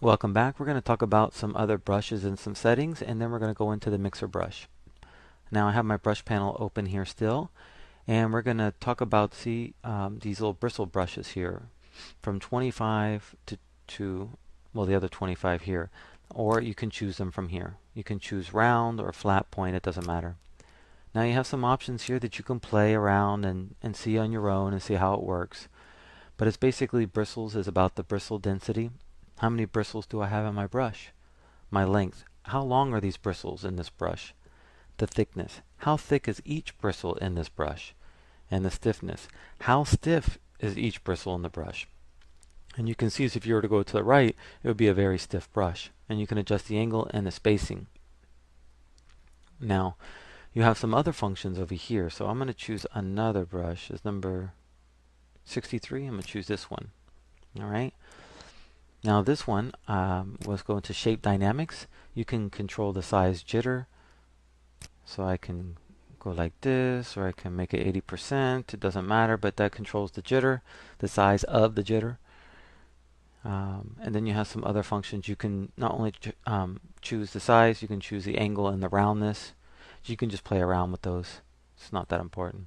Welcome back. We're going to talk about some other brushes and some settings, and then we're going to go into the mixer brush. Now I have my brush panel open here still, and we're going to talk about these little bristle brushes here from 25 to well, the other 25 here, or you can choose them from here. You can choose round or flat point, it doesn't matter. Now you have some options here that you can play around and see on your own and see how it works. But it's basically bristles is about the bristle density. How many bristles do I have in my brush? My length. How long are these bristles in this brush? The thickness. How thick is each bristle in this brush? And the stiffness. How stiff is each bristle in the brush? And you can see if you were to go to the right, it would be a very stiff brush. And you can adjust the angle and the spacing. Now, you have some other functions over here. So I'm going to choose another brush. It's number 63. I'm going to choose this one. All right. Now this one was going to shape dynamics. You can control the size jitter. So I can go like this, or I can make it 80%. It doesn't matter, but that controls the jitter, the size of the jitter. And then you have some other functions. You can not only choose the size, you can choose the angle and the roundness. You can just play around with those. It's not that important.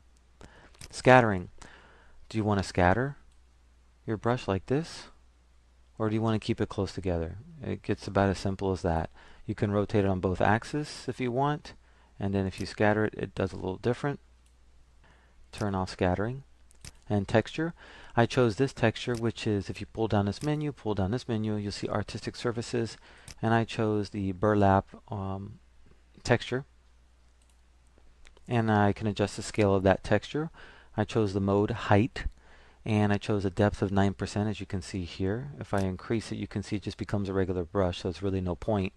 Scattering. Do you want to scatter your brush like this? Or do you want to keep it close together? It gets about as simple as that. You can rotate it on both axes if you want. And then if you scatter it, it does a little different. Turn off scattering. And texture. I chose this texture, which is if you pull down this menu, you'll see artistic surfaces. And I chose the burlap texture. And I can adjust the scale of that texture. I chose the mode height, and I chose a depth of 9%, as you can see here. If I increase it, you can see it just becomes a regular brush, so it's really no point.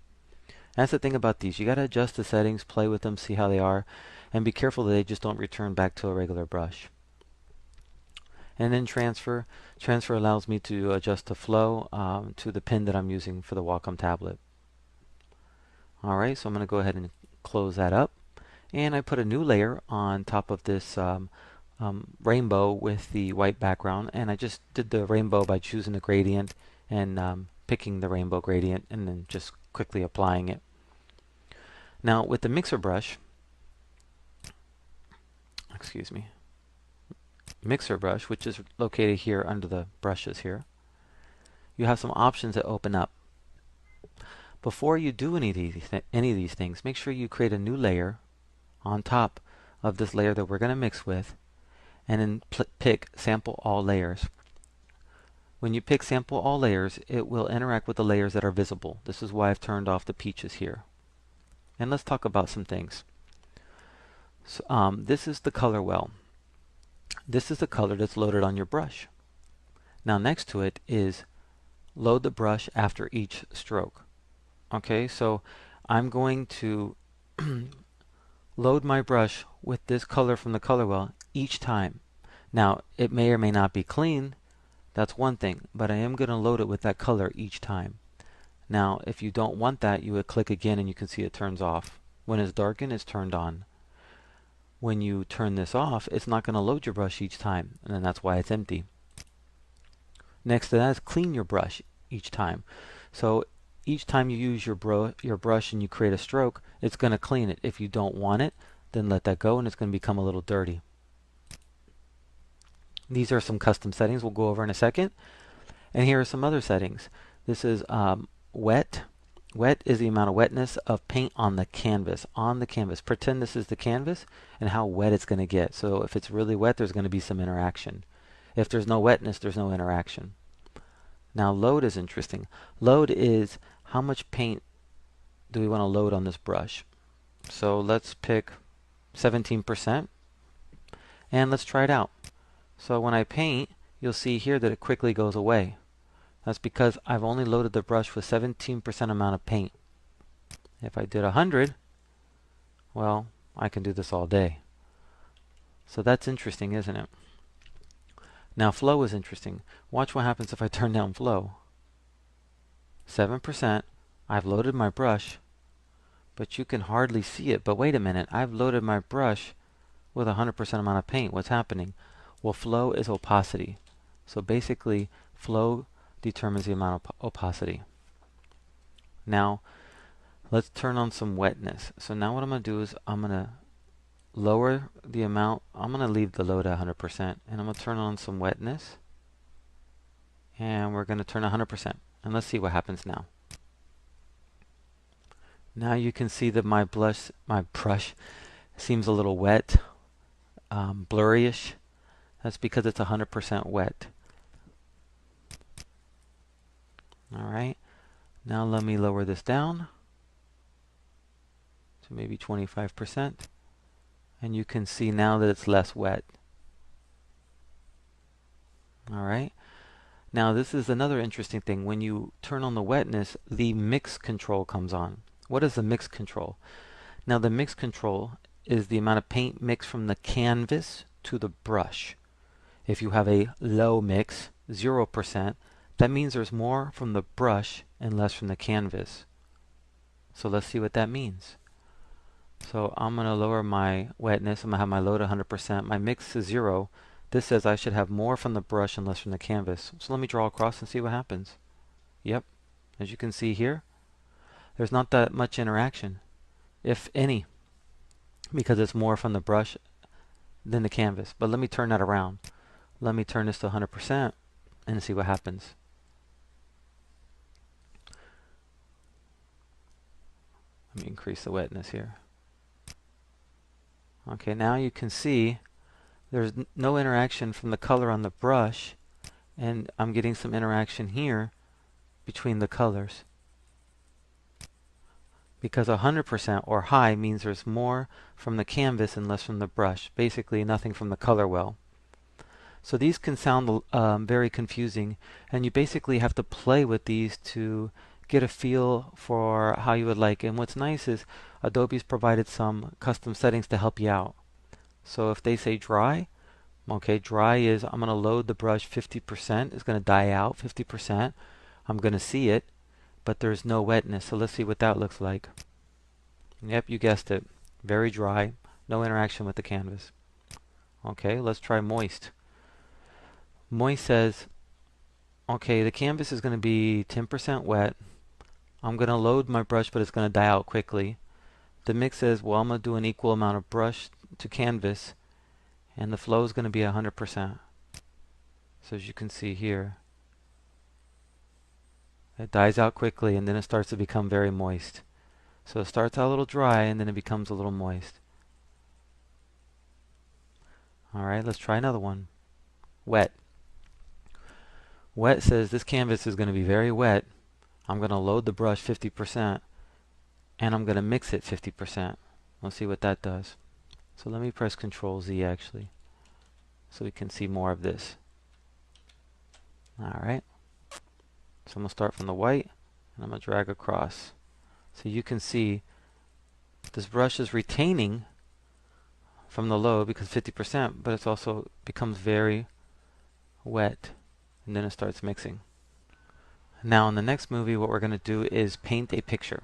That's the thing about these. You got to adjust the settings, play with them, see how they are, and be careful that they just don't return back to a regular brush. And then transfer. Transfer allows me to adjust the flow to the pen that I'm using for the Wacom tablet. Alright, so I'm going to go ahead and close that up. And I put a new layer on top of this rainbow with the white background, and I just did the rainbow by choosing the gradient and picking the rainbow gradient and then just quickly applying it. Now with the mixer brush, mixer brush, which is located here under the brushes here, you have some options that open up. Before you do any of these things, make sure you create a new layer on top of this layer that we're going to mix with, and then pick sample all layers. When you pick sample all layers, it will interact with the layers that are visible. This is why I've turned off the peaches here. And let's talk about some things. So, this is the color well. This is the color that's loaded on your brush. Now next to it is load the brush after each stroke. Okay, so I'm going to load my brush with this color from the color well each time. Now it may or may not be clean, that's one thing, but I am going to load it with that color each time. Now if you don't want that, you would click again and you can see it turns off. When it's darkened, it's turned on. When you turn this off, it's not going to load your brush each time, and that's why it's empty. Next to that is clean your brush each time. So each time you use your brush and you create a stroke, it's going to clean it. If you don't want it, then let that go and it's going to become a little dirty. These are some custom settings we'll go over in a second. And here are some other settings. This is wet. Wet is the amount of wetness of paint on the canvas. Pretend this is the canvas and how wet it's going to get. So if it's really wet, there's going to be some interaction. If there's no wetness, there's no interaction. Now load is interesting. Load is how much paint do we want to load on this brush. So let's pick 17% and let's try it out. So when I paint, you'll see here that it quickly goes away. That's because I've only loaded the brush with 17% amount of paint. If I did 100, well, I can do this all day. So that's interesting, isn't it? Now flow is interesting. Watch what happens if I turn down flow. 7%, I've loaded my brush, but you can hardly see it. But wait a minute, I've loaded my brush with 100% amount of paint. What's happening? Well, flow is opacity. So basically, flow determines the amount of opacity. Now let's turn on some wetness. So now what I'm going to do is I'm going to lower the amount. I'm going to leave the load at 100%, and I'm going to turn on some wetness, and we're going to turn 100%, and let's see what happens now. Now you can see that my brush seems a little wet, blurryish. That's because it's 100% wet. Alright, now let me lower this down to maybe 25%, and you can see now that it's less wet. Alright, now this is another interesting thing. When you turn on the wetness, the mix control comes on. What is the mix control? Now the mix control is the amount of paint mixed from the canvas to the brush. If you have a low mix, 0%, that means there's more from the brush and less from the canvas. So let's see what that means. So I'm going to lower my wetness. I'm going to have my load 100%. My mix is 0. This says I should have more from the brush and less from the canvas. So let me draw across and see what happens. Yep, as you can see here, there's not that much interaction, if any, because it's more from the brush than the canvas. But let me turn that around. Let me turn this to 100% and see what happens. Let me increase the wetness here. Okay, now you can see there's no interaction from the color on the brush, and I'm getting some interaction here between the colors. Because 100% or high means there's more from the canvas and less from the brush. Basically nothing from the color well. So these can sound very confusing, and you basically have to play with these to get a feel for how you would like. And what's nice is Adobe's provided some custom settings to help you out. So if they say dry, okay, dry is I'm going to load the brush 50%. It's going to die out 50%. I'm going to see it, but there's no wetness. So let's see what that looks like. Yep, you guessed it. Very dry. No interaction with the canvas. Okay, let's try moist. Moist says, okay, the canvas is going to be 10% wet. I'm going to load my brush, but it's going to die out quickly. The mix says, well, I'm going to do an equal amount of brush to canvas, and the flow is going to be 100%. So as you can see here, it dies out quickly, and then it starts to become very moist. So it starts out a little dry, and then it becomes a little moist. Alright, let's try another one. Wet. Wet says this canvas is going to be very wet. I'm going to load the brush 50%, and I'm going to mix it 50%. Let's see what that does. So let me press Control Z actually, so we can see more of this. Alright. So I'm going to start from the white, and I'm going to drag across. So you can see this brush is retaining from the load because 50%, but it's also becomes very wet, and then it starts mixing. Now in the next movie, what we're going to do is paint a picture.